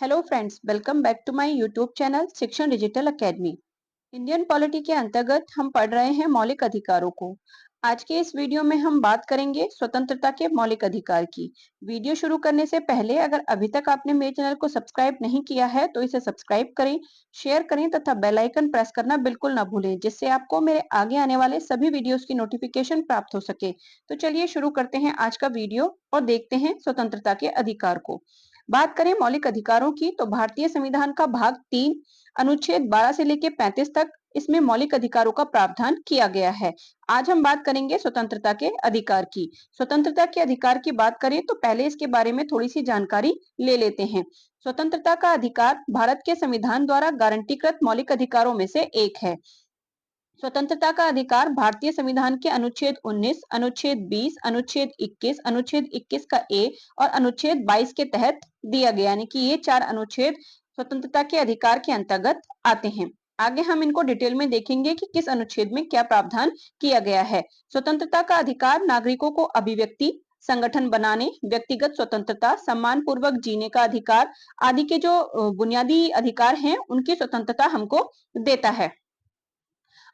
Hello friends, welcome back to my YouTube channel Shikshan digital academy. Indian polity के अंतर्गत हम पढ़ रहे हैं मौलिक अधिकारों को। आज के इस वीडियो में हम बात करेंगे स्वतंत्रता के मौलिक अधिकार की। वीडियो शुरू करने से पहले अगर अभी तक आपने मेरे चैनल को सब्सक्राइब नहीं किया है तो इसे सब्सक्राइब करें, शेयर करें तथा बेल आइकन प्रेस करना बिल्कुल ना भूलें, जिससे आपको मेरे आगे आने वाले सभी वीडियोस की नोटिफिकेशन प्राप्त हो सके। तो चलिए शुरू करते हैं आज का वीडियो और देखते हैं स्वतंत्रता के अधिकार को। बात करें मौलिक अधिकारों की तो भारतीय संविधान का भाग 3 अनुच्छेद 12 से लेकर 35 तक इसमें मौलिक अधिकारों का प्रावधान किया गया है। आज हम बात करेंगे स्वतंत्रता के अधिकार की। स्वतंत्रता के अधिकार की बात करें तो पहले इसके बारे में थोड़ी सी जानकारी ले लेते हैं। स्वतंत्रता का अधिकार भारत के संविधान द्वारा गारंटीकृत मौलिक अधिकारों में से एक है। स्वतंत्रता का अधिकार भारतीय संविधान के अनुच्छेद 19, अनुच्छेद 20, अनुच्छेद 21, अनुच्छेद 21 का ए और अनुच्छेद 22 के तहत दिया गया, यानी कि ये 4 अनुच्छेद स्वतंत्रता के अधिकार के अंतर्गत आते हैं। आगे हम इनको डिटेल में देखेंगे कि किस अनुच्छेद में क्या प्रावधान किया गया है। स्वतंत्रता का अधिकार नागरिकों को अभिव्यक्ति, संगठन बनाने, व्यक्तिगत स्वतंत्रता, सम्मान पूर्वक जीने का अधिकार आदि के जो बुनियादी अधिकार हैं उनकी स्वतंत्रता हमको देता है।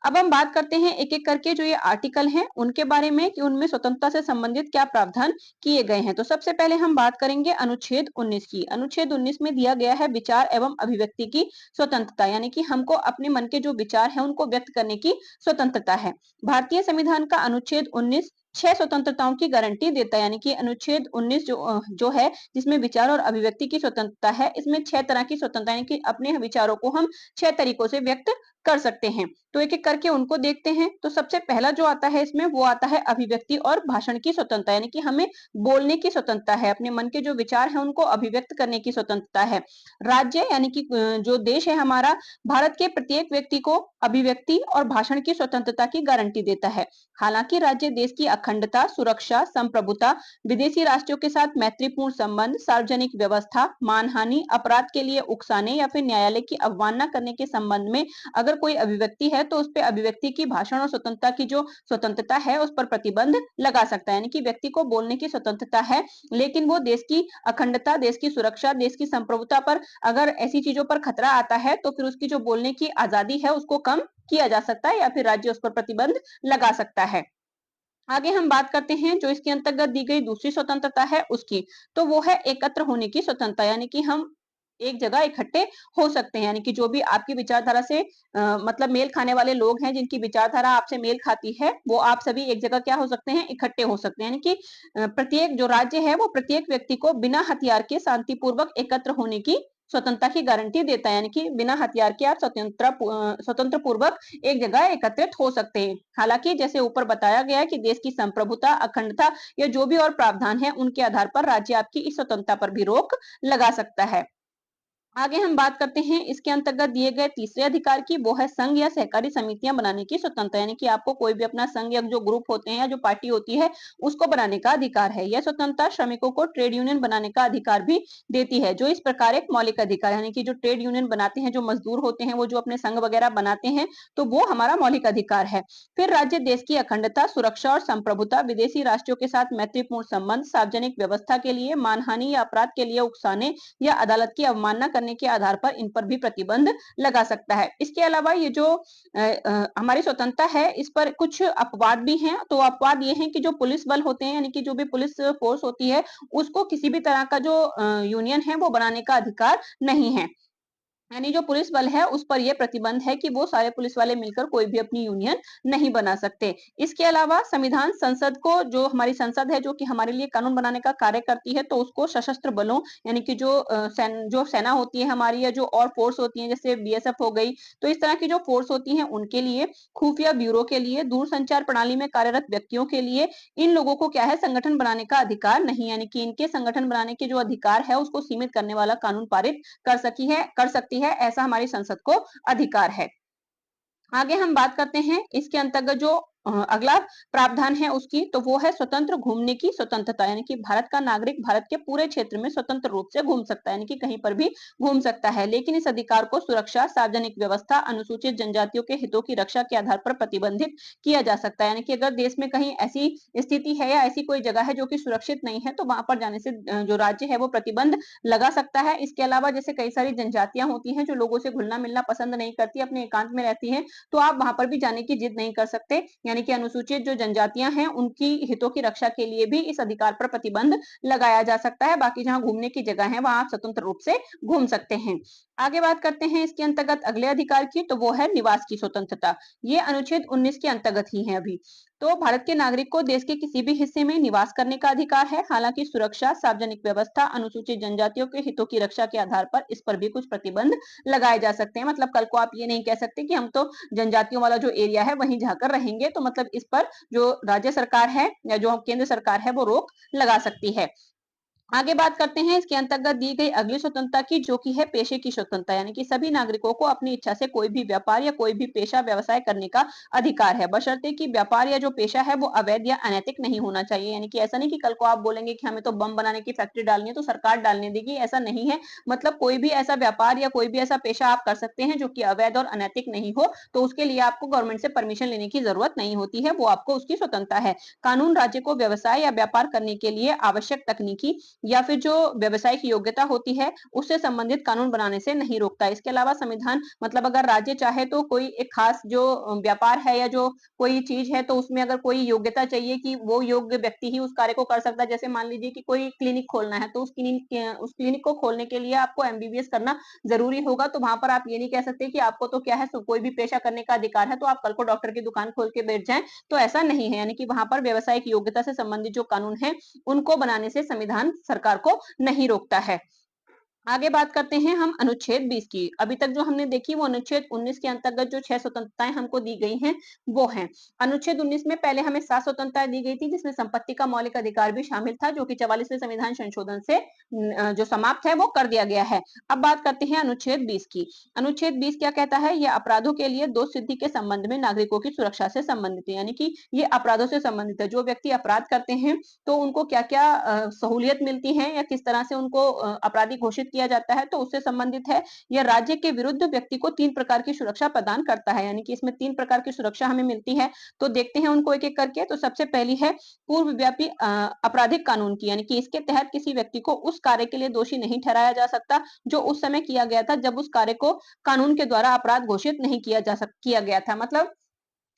अब हम बात करते हैं एक एक करके जो ये आर्टिकल हैं उनके बारे में कि उनमें स्वतंत्रता से संबंधित क्या प्रावधान किए गए हैं। तो सबसे पहले हम बात करेंगे अनुच्छेद 19 की। अनुच्छेद 19 में दिया गया है विचार एवं अभिव्यक्ति की स्वतंत्रता, यानी कि हमको अपने मन के जो विचार हैं उनको व्यक्त करने की स्वतंत्रता है। भारतीय संविधान का अनुच्छेद 19 6 स्वतंत्रताओं की गारंटी देता है, यानी कि अनुच्छेद 19 जो है जिसमें विचार और अभिव्यक्ति की स्वतंत्रता है, इसमें 6 तरह की स्वतंत्रता, यानी कि अपने विचारों को हम 6 तरीकों से व्यक्त कर सकते हैं। तो एक एक करके उनको देखते हैं। तो सबसे पहला जो आता है इसमें वो आता है अभिव्यक्ति और भाषण की स्वतंत्रता, यानी कि हमें बोलने की स्वतंत्रता है, अपने मन के जो विचार हैं उनको अभिव्यक्त करने की स्वतंत्रता है। राज्य यानी कि जो देश है हमारा, भारत के प्रत्येक व्यक्ति को अभिव्यक्ति और भाषण की स्वतंत्रता की गारंटी देता है। हालांकि राज्य देश की अखंडता, सुरक्षा, संप्रभुता, विदेशी राष्ट्रों के साथ मैत्रीपूर्ण संबंध, सार्वजनिक व्यवस्था, मानहानि, अपराध के लिए उकसाने या फिर न्यायालय की अवमानना करने के संबंध में अगर कोई अभिव्यक्ति है तो उस पे अभिव्यक्ति की भाषण और स्वतंत्रता की जो स्वतंत्रता है उस पर प्रतिबंध लगा सकता है, यानी कि व्यक्ति को बोलने की स्वतंत्रता है, लेकिन वो देश की अखंडता, देश की सुरक्षा, देश की संप्रभुता पर अगर ऐसी चीजों पर खतरा आता है तो फिर उसकी जो बोलने की आजादी है उसको कम किया जा सकता है या फिर राज्य उस पर प्रतिबंध लगा सकता है। आगे हम बात करते हैं जो इसके अंतर्गत दी गई दूसरी स्वतंत्रता है उसकी। तो वो है एकत्र होने की स्वतंत्रता, यानी कि हम एक जगह इकट्ठे हो सकते हैं, यानी कि जो भी आपकी विचारधारा से मतलब मेल खाने वाले लोग हैं, जिनकी विचारधारा आपसे मेल खाती है, वो आप सभी एक जगह क्या हो सकते हैं, इकट्ठे हो सकते हैं। यानी कि प्रत्येक जो राज्य है वो प्रत्येक व्यक्ति को बिना हथियार के शांतिपूर्वक एकत्र होने की स्वतंत्रता की गारंटी देता है, यानी कि बिना हथियार के आप स्वतंत्र पूर्वक एक जगह एकत्रित हो सकते हैं। हालांकि जैसे ऊपर बताया गया है कि देश की संप्रभुता, अखंडता या जो भी और प्रावधान है उनके आधार पर राज्य आपकी इस स्वतंत्रता पर भी रोक लगा सकता है। आगे हम बात करते हैं इसके अंतर्गत दिए गए तीसरे अधिकार की, वो है संघ या सहकारी समितियां बनाने की स्वतंत्रता, यानी कि आपको कोई भी अपना संघ या जो ग्रुप होते हैं या जो पार्टी होती है उसको बनाने का अधिकार है। यह स्वतंत्रता श्रमिकों को ट्रेड यूनियन बनाने का अधिकार भी देती है, जो इस प्रकार एक मौलिक अधिकार, यानी कि जो ट्रेड यूनियन बनाते हैं, जो मजदूर होते हैं, वो जो अपने संघ वगैरह बनाते हैं, तो वो हमारा मौलिक अधिकार है। फिर राज्य देश की अखंडता, सुरक्षा और संप्रभुता, विदेशी राष्ट्रों के साथ मैत्रीपूर्ण संबंध, सार्वजनिक व्यवस्था के लिए, मानहानि या अपराध के लिए उकसाने या अदालत की अवमानना करने के आधार पर इन पर भी प्रतिबंध लगा सकता है। इसके अलावा ये जो हमारी स्वतंत्रता है इस पर कुछ अपवाद भी हैं। तो अपवाद ये हैं कि जो पुलिस बल होते हैं, यानी कि जो भी पुलिस फोर्स होती है, उसको किसी भी तरह का जो यूनियन है वो बनाने का अधिकार नहीं है। यानी जो पुलिस बल है उस पर यह प्रतिबंध है कि वो सारे पुलिस वाले मिलकर कोई भी अपनी यूनियन नहीं बना सकते। इसके अलावा संविधान संसद को, जो हमारी संसद है जो कि हमारे लिए कानून बनाने का कार्य करती है, तो उसको सशस्त्र बलों यानी कि जो सेना होती है हमारी या जो और फोर्स होती है जैसे बीएसएफ हो गई, तो इस तरह की जो फोर्स होती है उनके लिए, खुफिया ब्यूरो के लिए, दूरसंचार प्रणाली में कार्यरत व्यक्तियों के लिए, इन लोगों को क्या है, संगठन बनाने का अधिकार नहीं, यानी कि इनके संगठन बनाने के जो अधिकार है उसको सीमित करने वाला कानून पारित कर सकती है, ऐसा हमारी संसद को अधिकार है। आगे हम बात करते हैं इसके अंतर्गत जो अगला प्रावधान है उसकी, तो वो है स्वतंत्र घूमने की स्वतंत्रता, यानी कि भारत का नागरिक भारत के पूरे क्षेत्र में स्वतंत्र रूप से घूम सकता है, यानी कि कहीं पर भी घूम सकता है। लेकिन इस अधिकार को सुरक्षा, सार्वजनिक व्यवस्था, अनुसूचित जनजातियों के हितों की रक्षा के आधार पर प्रतिबंधित किया जा सकता है। यानी कि अगर देश में कहीं ऐसी स्थिति है या ऐसी कोई जगह है जो कि सुरक्षित नहीं है, तो वहां पर जाने से जो राज्य है वो प्रतिबंध लगा सकता है। इसके अलावा जैसे कई सारी जनजातियां होती हैं जो लोगों से घुलना मिलना पसंद नहीं करती, अपने एकांत में रहती हैं, तो आप वहां पर भी जाने की जिद नहीं कर सकते। यानी कि अनुसूचित जो जनजातियां हैं उनकी हितों की रक्षा के लिए भी इस अधिकार पर प्रतिबंध लगाया जा सकता है। बाकी जहां घूमने की जगह है वहां आप स्वतंत्र रूप से घूम सकते हैं। आगे बात करते हैं इसके अंतर्गत अगले अधिकार की, तो वो है निवास की स्वतंत्रता। ये अनुच्छेद 19 के अंतर्गत ही है अभी। तो भारत के नागरिक को देश के किसी भी हिस्से में निवास करने का अधिकार है। हालांकि सुरक्षा, सार्वजनिक व्यवस्था, अनुसूचित जनजातियों के हितों की रक्षा के आधार पर इस पर भी कुछ प्रतिबंध लगाए जा सकते हैं। मतलब कल को आप ये नहीं कह सकते कि हम तो जनजातियों वाला जो एरिया है वहीं जाकर रहेंगे, तो मतलब इस पर जो राज्य सरकार है या जो केंद्र सरकार है वो रोक लगा सकती है। आगे बात करते हैं इसके अंतर्गत दी गई अगली स्वतंत्रता की, जो कि है पेशे की स्वतंत्रता, यानी कि सभी नागरिकों को अपनी इच्छा से कोई भी व्यापार या कोई भी पेशा व्यवसाय करने का अधिकार है, बशर्ते कि व्यापार या जो पेशा है वो अवैध या अनैतिक नहीं होना चाहिए। यानी कि ऐसा नहीं कि कल को आप बोलेंगे कि हमें तो बम बनाने की फैक्ट्री डालनी है तो सरकार डालने देगी, ऐसा नहीं है। मतलब कोई भी ऐसा व्यापार या कोई भी ऐसा पेशा आप कर सकते हैं जो कि अवैध और अनैतिक नहीं हो, तो उसके लिए आपको गवर्नमेंट से परमिशन लेने की जरूरत नहीं होती है, वो आपको उसकी स्वतंत्रता है। कानून राज्य को व्यवसाय या व्यापार करने के लिए आवश्यक तकनीकी या फिर जो व्यवसायिक योग्यता होती है उससे संबंधित कानून बनाने से नहीं रोकता। इसके अलावा संविधान मतलब अगर राज्य चाहे तो कोई एक खास जो व्यापार है या जो कोई चीज है तो उसमें अगर कोई योग्यता चाहिए कि वो योग्य व्यक्ति ही उस कार्य को कर सकता है। जैसे मान लीजिए कि कोई क्लिनिक खोलना है, तो उस क्लिनिक को खोलने के लिए आपको एमबीबीएस करना जरूरी होगा। तो वहां पर आप ये नहीं कह सकते कि आपको तो क्या है कोई भी पेशा करने का अधिकार है, तो आप कल को डॉक्टर की दुकान खोल के बैठ जाएं, तो ऐसा नहीं है। यानी कि वहां पर व्यवसायिक योग्यता से संबंधित जो कानून है उनको बनाने से संविधान सरकार को नहीं रोकता है। आगे बात करते हैं हम अनुच्छेद 20 की। अभी तक जो हमने देखी वो अनुच्छेद 19 के अंतर्गत जो 6 स्वतंत्रताएं हमको दी गई हैं वो हैं। अनुच्छेद 19 में पहले हमें 7 स्वतंत्रताएं दी गई थी, जिसमें संपत्ति का मौलिक अधिकार भी शामिल था, जो कि 44वें संविधान संशोधन से जो समाप्त है वो कर दिया गया है। अब बात करते हैं अनुच्छेद 20 की। अनुच्छेद 20 क्या कहता है? यह अपराधों के लिए दोष सिद्धि के संबंध में नागरिकों की सुरक्षा से संबंधित है। यानी कि ये अपराधों से संबंधित है। जो व्यक्ति अपराध करते हैं तो उनको क्या क्या सहूलियत मिलती है या किस तरह से उनको अपराधी घोषित किया जाता है, तो उससे संबंधित है। यह राज्य के विरुद्ध व्यक्ति को 3 प्रकार की सुरक्षा प्रदान करता है। यानी कि इसमें 3 प्रकार की सुरक्षा हमें मिलती है। तो देखते हैं उनको एक एक करके। तो सबसे पहली है पूर्वव्यापी आपराधिक कानून की, यानी कि इसके तहत किसी व्यक्ति को उस कार्य के लिए दोषी नहीं ठहराया जा सकता जो उस समय किया गया था जब उस कार्य को कानून के द्वारा अपराध घोषित नहीं किया गया था। मतलब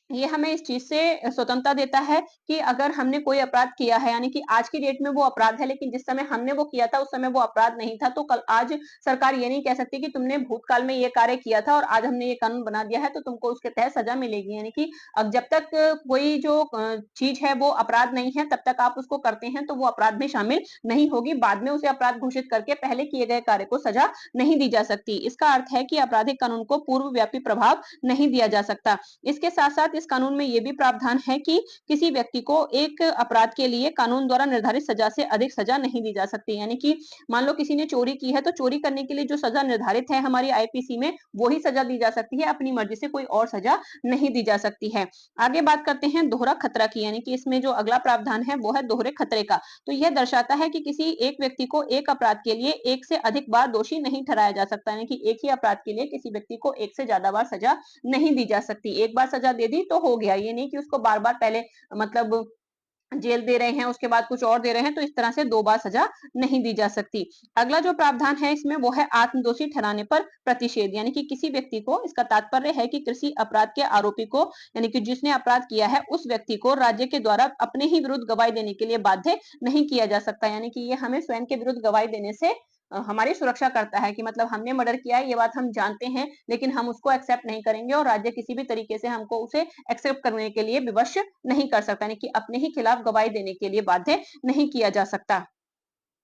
ये हमें इस चीज से स्वतंत्रता देता है कि अगर हमने कोई अपराध किया है, यानी कि आज की डेट में वो अपराध है, लेकिन जिस समय हमने वो किया था उस समय वो अपराध नहीं था, तो कल आज सरकार ये नहीं कह सकती कि तुमने भूतकाल में ये कार्य किया था और आज हमने ये कानून बना दिया है तो तुमको उसके तहत सजा मिलेगी। यानी कि अब जब तक कोई जो चीज है वो अपराध नहीं है तब तक आप उसको करते हैं तो वो अपराध में शामिल नहीं होगी। बाद में उसे अपराध घोषित करके पहले किए गए कार्य को सजा नहीं दी जा सकती। इसका अर्थ है कि आपराधिक कानून को पूर्वव्यापी प्रभाव नहीं दिया जा सकता। इसके साथ साथ इस कानून में यह भी प्रावधान है कि किसी व्यक्ति को एक अपराध के लिए कानून द्वारा निर्धारित सजा से अधिक सजा नहीं दी जा सकती। यानी कि मान लो किसी ने चोरी की है तो चोरी करने के लिए जो सजा निर्धारित है हमारी आईपीसी में वो ही सजा दी जा सकती है, अपनी मर्जी से कोई और सजा नहीं दी जा सकती है। आगे बात करते हैं दोहरा खतरा की, यानी कि इसमें जो अगला प्रावधान है वो है दोहरे खतरे का। तो यह दर्शाता है कि किसी एक व्यक्ति को एक अपराध के लिए एक से अधिक बार दोषी नहीं ठहराया जा सकता। यानी कि एक ही अपराध के लिए किसी व्यक्ति को एक से ज्यादा बार सजा नहीं दी जा सकती। एक बार सजा दे दी तो हो गया, ये नहीं कि उसको बार बार पहले मतलब जेल दे रहे हैं उसके बाद कुछ और दे रहे हैं, तो इस तरह से 2 बार सजा नहीं दी जा सकती। अगला जो प्रावधान है इसमें वो है आत्मदोषी ठहराने पर प्रतिषेध, यानी कि किसी व्यक्ति को, इसका तात्पर्य है कि किसी अपराध के आरोपी को, यानी कि जिसने अपराध किया है उस व्यक्ति को राज्य के द्वारा अपने ही विरुद्ध गवाही देने के लिए बाध्य नहीं किया जा सकता। यानी कि ये हमें स्वयं के विरुद्ध गवाही देने से हमारी सुरक्षा करता है कि मतलब हमने मर्डर किया है ये बात हम जानते हैं, लेकिन हम उसको एक्सेप्ट नहीं करेंगे और राज्य किसी भी तरीके से हमको उसे एक्सेप्ट करने के लिए विवश नहीं कर सकता, यानी कि अपने ही खिलाफ गवाही देने के लिए बाध्य नहीं किया जा सकता।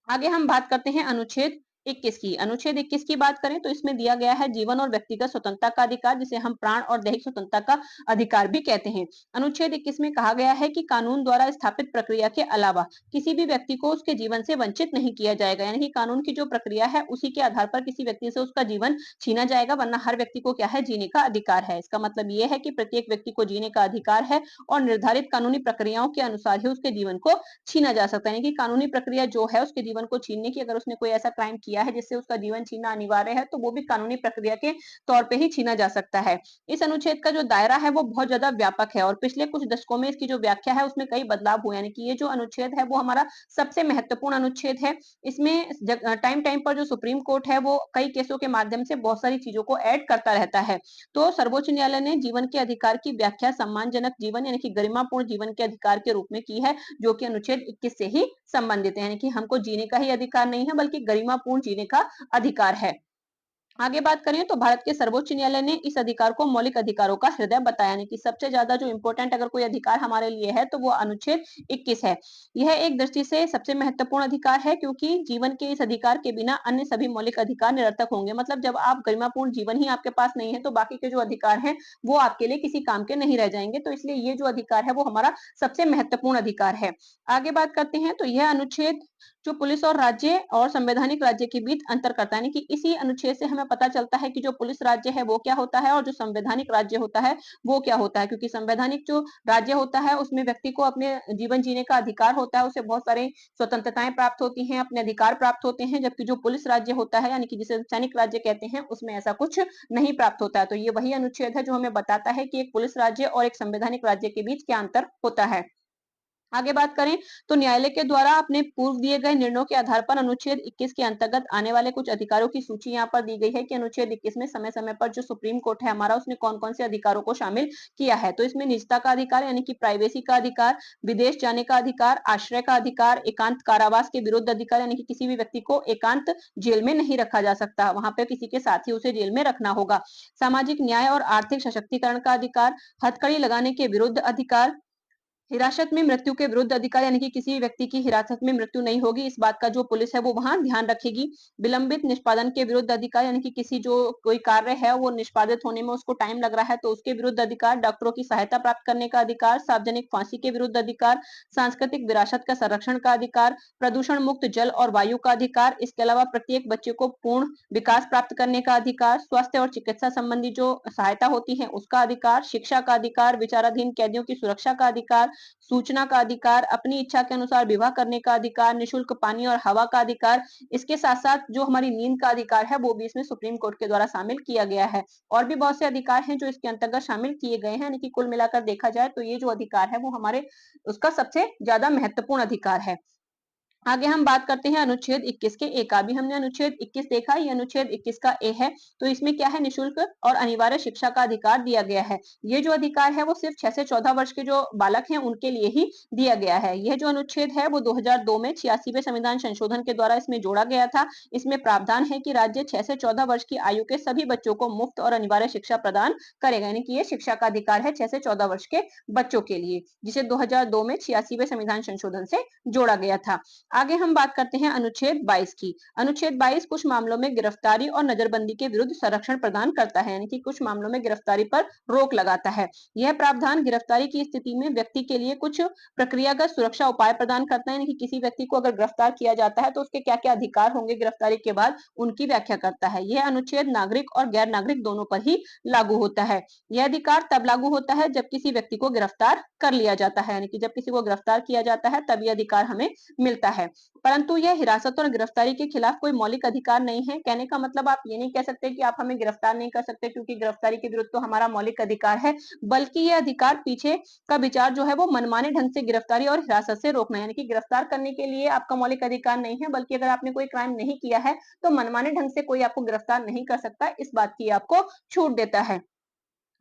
आगे हम बात करते हैं अनुच्छेद 21 की अनुच्छेद 21 की बात करें तो इसमें दिया गया है जीवन और व्यक्तिगत स्वतंत्रता का अधिकार, जिसे हम प्राण और दैहिक स्वतंत्रता का अधिकार भी कहते हैं। अनुच्छेद 21 में कहा गया है कि कानून द्वारा स्थापित प्रक्रिया के अलावा किसी भी व्यक्ति को उसके जीवन से वंचित नहीं किया जाएगा, यानी कि कानून की जो प्रक्रिया है उसी के आधार पर किसी व्यक्ति से उसका जीवन छीना जाएगा, वरना हर व्यक्ति को क्या है, जीने का अधिकार है। इसका मतलब ये है कि प्रत्येक व्यक्ति को जीने का अधिकार है और निर्धारित कानूनी प्रक्रियाओं के अनुसार ही उसके जीवन को छीना जा सकता है, यानी कि कानूनी प्रक्रिया जो है उसके जीवन को छीनने की, अगर उसने कोई ऐसा क्राइम किया है जिससे उसका जीवन छीनना अनिवार्य है, तो वो भी कानूनी प्रक्रिया के तौर पे ही छीना जा सकता है। इस अनुच्छेद का जो दायरा है वो बहुत ज्यादा व्यापक है और पिछले कुछ दशकों में इसकी जो व्याख्या है उसमें कई बदलाव हुए, यानी कि ये जो अनुच्छेद है वो हमारा सबसे महत्वपूर्ण अनुच्छेद है। इसमें टाइम टाइम पर जो सुप्रीम कोर्ट है वो कई केसों के माध्यम से बहुत सारी चीजों को ऐड करता रहता है। तो सर्वोच्च न्यायालय ने जीवन के अधिकार की व्याख्या सम्मानजनक जीवन यानी कि गरिमापूर्ण जीवन के अधिकार के रूप में की है, जो कि अनुच्छेद 21 से ही संबंधित है, यानी कि हमको जीने का ही अधिकार नहीं है बल्कि गरिमापूर्ण जीने का अधिकार है। आगे बात करें तो भारत के सर्वोच्च न्यायालय ने इस अधिकार को मौलिक अधिकारों का हृदय बताया, यानी कि सबसे ज्यादा जो इंपॉर्टेंट अगर कोई अधिकार हमारे लिए है तो वो अनुच्छेद 21 है। यह एक दृष्टि से सबसे महत्वपूर्ण अधिकार है क्योंकि जीवन के इस अधिकार के बिना अन्य सभी मौलिक अधिकार निरर्थक होंगे। मतलब जब आप गरिमापूर्ण जीवन ही आपके पास नहीं है तो बाकी के जो अधिकार हैं वो आपके लिए किसी काम के नहीं रह जाएंगे। तो इसलिए ये जो अधिकार है वो हमारा सबसे महत्वपूर्ण अधिकार है। आगे बात करते हैं तो यह अनुच्छेद जो पुलिस और राज्य और संवैधानिक राज्य के बीच अंतर करता है, यानी कि इसी अनुच्छेद से हमें पता चलता है कि जो पुलिस राज्य है वो क्या होता है और जो संवैधानिक राज्य होता है वो क्या होता है। क्योंकि संवैधानिक जो राज्य होता है उसमें व्यक्ति को अपने जीवन जीने का अधिकार होता है, उसे बहुत सारी स्वतंत्रताएं प्राप्त होती हैं, अपने अधिकार प्राप्त होते हैं, जबकि जो पुलिस राज्य होता है यानी कि जिसे सैनिक राज्य कहते हैं उसमें ऐसा कुछ नहीं प्राप्त होता है। तो ये वही अनुच्छेद है जो हमें बताता है कि एक पुलिस राज्य और एक संवैधानिक राज्य के बीच क्या अंतर होता है। आगे बात करें तो न्यायालय के द्वारा अपने पूर्व दिए गए निर्णयों के आधार पर अनुच्छेद 21 के अंतर्गत आने वाले कुछ अधिकारों की सूची यहाँ पर दी गई है कि अनुच्छेद 21 में समय समय पर जो सुप्रीम कोर्ट है हमारा उसने कौन कौन से अधिकारों को शामिल किया है। तो इसमें निजता का अधिकार यानी कि प्राइवेसी का अधिकार, विदेश जाने का अधिकार, आश्रय का अधिकार, एकांत कारावास के विरुद्ध अधिकार यानी कि किसी भी व्यक्ति को एकांत जेल में नहीं रखा जा सकता, वहां पे किसी के साथ ही उसे जेल में रखना होगा, सामाजिक न्याय और आर्थिक सशक्तिकरण का अधिकार, हथकड़ी लगाने के विरुद्ध अधिकार, हिरासत में मृत्यु के विरुद्ध अधिकार यानी कि किसी व्यक्ति की हिरासत में मृत्यु नहीं होगी, इस बात का जो पुलिस है वो वहां ध्यान रखेगी। विलंबित निष्पादन के विरुद्ध अधिकार यानी कि किसी जो कोई कार्य है वो निष्पादित होने में उसको टाइम लग रहा है तो उसके विरुद्ध अधिकार, डॉक्टरों की सहायता प्राप्त करने का अधिकार, सार्वजनिक फांसी के विरुद्ध अधिकार, सांस्कृतिक विरासत का संरक्षण का अधिकार, प्रदूषण मुक्त जल और वायु का अधिकार, इसके अलावा प्रत्येक बच्चे को पूर्ण विकास प्राप्त करने का अधिकार, स्वास्थ्य और चिकित्सा संबंधी जो सहायता होती है उसका अधिकार, शिक्षा का अधिकार, विचाराधीन कैदियों की सुरक्षा का अधिकार, सूचना का अधिकार, अपनी इच्छा के अनुसार विवाह करने का अधिकार, निशुल्क पानी और हवा का अधिकार, इसके साथ साथ जो हमारी नींद का अधिकार है वो भी इसमें सुप्रीम कोर्ट के द्वारा शामिल किया गया है। और भी बहुत से अधिकार हैं जो इसके अंतर्गत शामिल किए गए हैं, यानी कि कुल मिलाकर देखा जाए तो ये जो अधिकार है वो हमारे उसका सबसे ज्यादा महत्वपूर्ण अधिकार है। आगे हम बात करते हैं अनुच्छेद 21 के ए का। अभी हमने अनुच्छेद 21 देखा, ये अनुच्छेद 21 का ए है। तो इसमें क्या है, निशुल्क और अनिवार्य शिक्षा का अधिकार दिया गया है। ये जो अधिकार है वो सिर्फ 6 से 14 वर्ष के जो बालक हैं उनके लिए ही दिया गया है। यह जो अनुच्छेद है वो 2002 में 86वें संविधान संशोधन के द्वारा इसमें जोड़ा गया था। इसमें प्रावधान है कि राज्य 6 से 14 वर्ष की आयु के सभी बच्चों को मुफ्त और अनिवार्य शिक्षा प्रदान करेगा, यानी कि ये शिक्षा का अधिकार है 6 से 14 वर्ष के बच्चों के लिए, जिसे 2002 में 86वें संविधान संशोधन से जोड़ा गया था। आगे हम बात करते हैं अनुच्छेद 22 की। अनुच्छेद 22 कुछ मामलों में गिरफ्तारी और नजरबंदी के विरुद्ध संरक्षण प्रदान करता है, यानी कि कुछ मामलों में गिरफ्तारी पर रोक लगाता है। यह प्रावधान गिरफ्तारी की स्थिति में व्यक्ति के लिए कुछ प्रक्रियागत सुरक्षा उपाय प्रदान करता है, यानी कि किसी व्यक्ति को अगर गिरफ्तार किया जाता है तो उसके क्या क्या अधिकार होंगे गिरफ्तारी के बाद, उनकी व्याख्या करता है। यह अनुच्छेद नागरिक और गैर नागरिक दोनों पर ही लागू होता है। यह अधिकार तब लागू होता है जब किसी व्यक्ति को गिरफ्तार कर लिया जाता है, यानी कि जब किसी को गिरफ्तार किया जाता है तब यह अधिकार हमें मिलता है। परंतु यह हिरासत और गिरफ्तारी के खिलाफ कोई मौलिक अधिकार नहीं है। कहने का मतलब आप ये नहीं कह सकते कि आप हमें गिरफ्तार नहीं कर सकते क्योंकि गिरफ्तारी के विरुद्ध तो हमारा मौलिक अधिकार है, बल्कि यह अधिकार पीछे का विचार जो है वो मनमाने ढंग से गिरफ्तारी और हिरासत से रोकना, यानी कि गिरफ्तार करने के लिए आपका मौलिक अधिकार नहीं है, बल्कि अगर आपने कोई क्राइम नहीं किया है तो मनमाने ढंग से कोई आपको गिरफ्तार नहीं कर सकता, इस बात की आपको छूट देता है।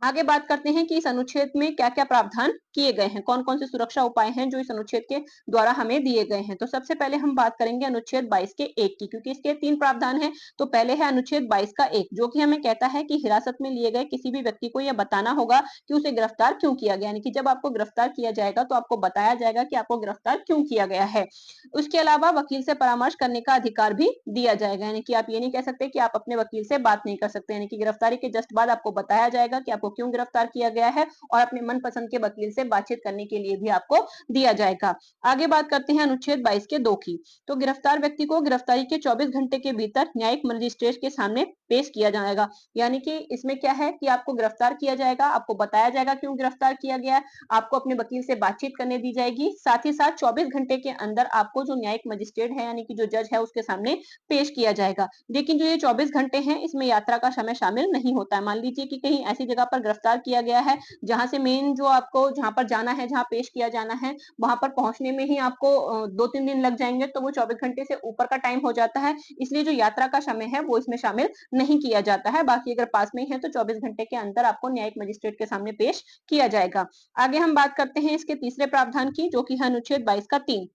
आगे बात करते हैं कि इस अनुच्छेद में क्या क्या प्रावधान किए गए हैं, कौन कौन से सुरक्षा उपाय हैं जो इस अनुच्छेद के द्वारा हमें दिए गए हैं। तो सबसे पहले हम बात करेंगे अनुच्छेद 22 के 1 की, क्योंकि इसके 3 प्रावधान हैं। तो पहले है अनुच्छेद 22 का 1, जो कि हमें कहता है कि हिरासत में लिए गए किसी भी व्यक्ति को यह बताना होगा कि उसे गिरफ्तार क्यों किया गया, यानी कि जब आपको गिरफ्तार किया जाएगा तो आपको बताया जाएगा कि आपको गिरफ्तार क्यों किया गया है। उसके अलावा वकील से परामर्श करने का अधिकार भी दिया जाएगा, यानी कि आप ये नहीं कह सकते कि आप अपने वकील से बात नहीं कर सकते, यानी कि गिरफ्तारी के जस्ट बाद आपको बताया जाएगा कि आपको क्यों गिरफ्तार किया गया है और अपने मनपसंद के वकील से बातचीत करने के लिए भी आपको दिया जाएगा। आगे बात करते हैं अनुच्छेद 22 के 2 की। तो गिरफ्तार व्यक्ति को गिरफ्तारी के 24 घंटे के भीतर न्यायिक मजिस्ट्रेट के सामने पेश किया जाएगा, यानी कि इसमें क्या है कि आपको गिरफ्तार किया जाएगा, आपको बताया जाएगा क्यों गिरफ्तार किया गया है, आपको अपने वकील से बातचीत करने दी जाएगी, साथ ही साथ 24 घंटे के अंदर आपको जो न्यायिक मजिस्ट्रेट है यानी कि जो जज है उसके सामने पेश किया जाएगा। लेकिन जो ये 24 घंटे हैं इसमें यात्रा का समय शामिल नहीं होता है। मान लीजिए कि कहीं ऐसी जगह पर गिरफ्तार किया गया है जहां से मेन जो आपको जहां पर जाना है, जहां पेश किया जाना है, वहां पर पहुंचने में ही आपको 2-3 दिन लग जाएंगे, तो वो 24 घंटे से ऊपर का टाइम हो जाता है। इसलिए जो यात्रा का समय है वो इसमें शामिल नहीं किया जाता है। बाकी अगर पास में ही है तो 24 घंटे के अंदर आपको न्यायिक मजिस्ट्रेट के सामने पेश किया जाएगा। आगे हम बात करते हैं इसके तीसरे प्रावधान की, जो कि है अनुच्छेद 22 का 3।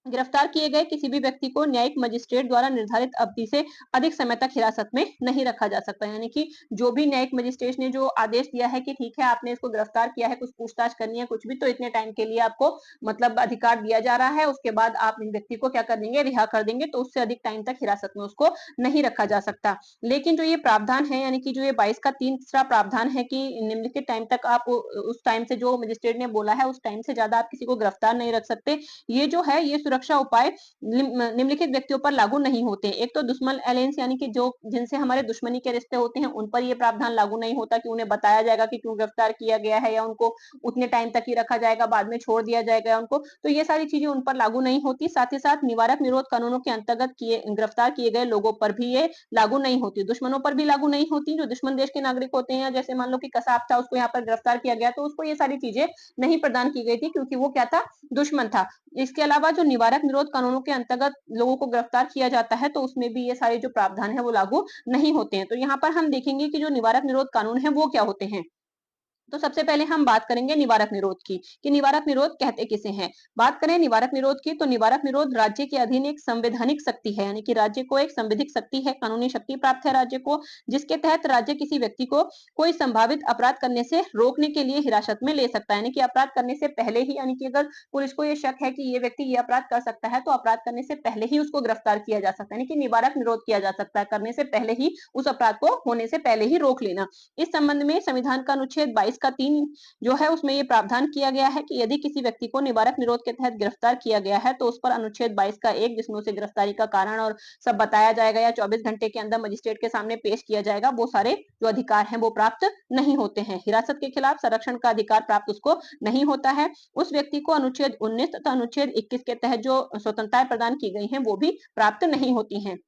गिरफ्तार किए गए किसी भी व्यक्ति को न्यायिक मजिस्ट्रेट द्वारा निर्धारित अवधि से अधिक समय तक हिरासत में नहीं रखा जा सकता, यानी कि जो भी न्यायिक मजिस्ट्रेट ने जो आदेश दिया है कि ठीक है आपने इसको गिरफ्तार किया है, कुछ पूछताछ करनी है कुछ भी, तो इतने टाइम के लिए आपको मतलब अधिकार दिया जा रहा है, उसके बाद आप इन व्यक्ति को क्या कर देंगे, रिहा कर देंगे, तो उससे अधिक टाइम तक हिरासत में उसको नहीं रखा जा सकता। लेकिन जो ये प्रावधान है यानी कि जो ये 22 का तीसरा प्रावधान है कि निम्नलिखित टाइम तक आप उस टाइम से जो मजिस्ट्रेट ने बोला है उस टाइम से ज्यादा आप किसी को गिरफ्तार नहीं रख सकते, ये जो है ये सुरक्षा उपाय निम्नलिखित व्यक्तियों पर लागू नहीं होते। एक तो दुश्मन एलायंस यानी कि जो जिनसे हमारे दुश्मनी के रिश्ते होते हैं उन पर ये प्रावधान लागू नहीं होता कि उन्हें बताया जाएगा कि क्यों गिरफ्तार किया गया है या उनको उतने टाइम तक ही रखा जाएगा, बाद में छोड़ दिया जाएगा उनको, तो ये सारी चीजें उन पर लागू नहीं होती। साथ ही साथ निवारक निरोध कानूनों के अंतर्गत किए गिरफ्तार किए गए लोगों पर भी ये लागू नहीं होती, दुश्मनों पर भी लागू नहीं होती। जो दुश्मन देश के नागरिक होते हैं, जैसे मान लो कि कसाब था उसको यहाँ पर गिरफ्तार किया गया, तो उसको ये सारी चीजें नहीं प्रदान की गई थी क्योंकि वो क्या था, दुश्मन था। इसके अलावा जो निवारक निरोध कानूनों के अंतर्गत लोगों को गिरफ्तार किया जाता है तो उसमें भी ये सारे जो प्रावधान है वो लागू नहीं होते हैं। तो यहाँ पर हम देखेंगे कि जो निवारक निरोध कानून है वो क्या होते हैं। तो सबसे पहले हम बात करेंगे निवारक निरोध की कि निवारक निरोध कहते किसे हैं। बात करें निवारक निरोध की, तो निवारक निरोध राज्य के अधीन एक संवैधानिक शक्ति है, यानी कि राज्य को एक संवैधिक शक्ति है, कानूनी शक्ति प्राप्त है राज्य को, जिसके तहत राज्य किसी व्यक्ति को कोई संभावित अपराध करने से रोकने के लिए हिरासत में ले सकता है, यानी कि अपराध करने से पहले ही, यानी कि अगर पुलिस को ये शक है कि ये व्यक्ति ये अपराध कर सकता है तो अपराध करने से पहले ही उसको गिरफ्तार किया जा सकता है, यानी कि निवारक निरोध किया जा सकता है, करने से पहले ही उस अपराध को होने से पहले ही रोक लेना। इस संबंध में संविधान का अनुच्छेद 22 का 3 जो है उसमें ये प्रावधान किया गया है कि यदि किसी व्यक्ति को निवारक निरोध के तहत गिरफ्तार किया गया है तो उस पर अनुच्छेद 22 का 1 जिसमें उसे गिरफ्तारी का कारण और सब बताया जाएगा या 24 घंटे के अंदर मजिस्ट्रेट के सामने पेश किया जाएगा, वो सारे जो अधिकार हैं वो प्राप्त नहीं होते हैं। हिरासत के खिलाफ संरक्षण का अधिकार प्राप्त उसको नहीं होता है। उस व्यक्ति को अनुच्छेद 19 तथा अनुच्छेद 21 के तहत जो स्वतंत्रताएं प्रदान की गई हैं वो भी प्राप्त नहीं होती हैं।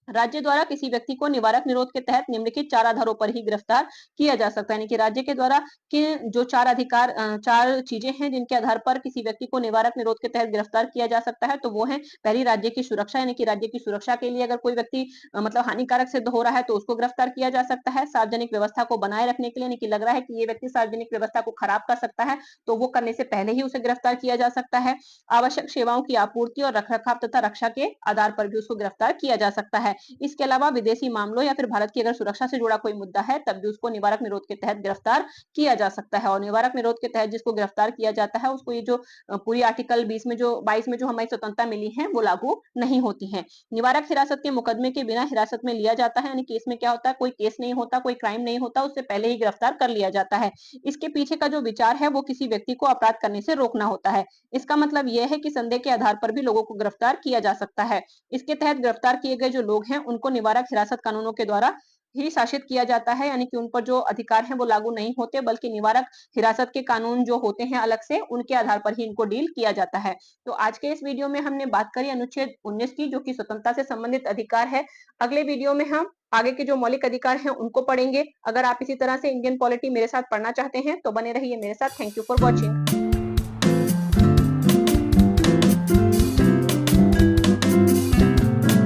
राज्य द्वारा किसी व्यक्ति को निवारक निरोध के तहत निम्नलिखित 4 आधारों पर ही गिरफ्तार किया जा सकता है, यानी कि राज्य के द्वारा कि जो 4 अधिकार 4 चीजें हैं जिनके आधार पर किसी व्यक्ति को निवारक निरोध के तहत गिरफ्तार किया जा सकता है, तो वो है पहली राज्य की सुरक्षा, यानी कि राज्य की सुरक्षा के लिए अगर कोई व्यक्ति मतलब हानिकारक सिद्ध हो रहा है तो उसको गिरफ्तार किया जा सकता है। सार्वजनिक व्यवस्था को बनाए रखने के लिए, यानी कि लग रहा है कि ये व्यक्ति सार्वजनिक व्यवस्था को खराब कर सकता है तो वो करने से पहले ही उसे गिरफ्तार किया जा सकता है। आवश्यक सेवाओं की आपूर्ति और रखरखाव तथा रक्षा के आधार पर भी उसको गिरफ्तार किया जा सकता है। इसके अलावा विदेशी मामलों या फिर भारत की अगर सुरक्षा से जुड़ा कोई मुद्दा है तब भी उसको निवारक निरोध के तहत गिरफ्तार किया जा सकता है। और निवारक निरोध के तहत जिसको गिरफ्तार किया जाता है उसको ये जो पूरी आर्टिकल 20 में जो 22 में जो हमारी स्वतंत्रता मिली है वो लागू नहीं होती है। निवारक हिरासत के मुकदमे के बिना हिरासत में लिया जाता है, यानी केस में क्या होता है, कोई केस नहीं होता, कोई क्राइम नहीं होता, उससे पहले ही गिरफ्तार कर लिया जाता है। इसके पीछे का जो विचार है वो किसी व्यक्ति को अपराध करने से रोकना होता है। इसका मतलब यह है कि संदेह के आधार पर भी लोगों को गिरफ्तार किया जा सकता है। इसके तहत गिरफ्तार किए गए जो लोग हैं उनको निवारक हिरासत कानूनों के द्वारा ही शासित किया जाता है, यानी कि उन पर जो अधिकार हैं वो लागू नहीं होते, बल्कि निवारक हिरासत के कानून जो होते हैं अलग से उनके आधार पर ही इनको डील किया जाता है। तो आज के इस वीडियो में हमने बात करी अनुच्छेद 19 की, जो कि स्वतंत्रता से संबंधित अधिकार है। अगले वीडियो में हम आगे के जो मौलिक अधिकार हैं उनको पढ़ेंगे। अगर आप इसी तरह से इंडियन पॉलिटी मेरे साथ पढ़ना चाहते हैं तो बने रहिए मेरे साथ। Thank you for watching.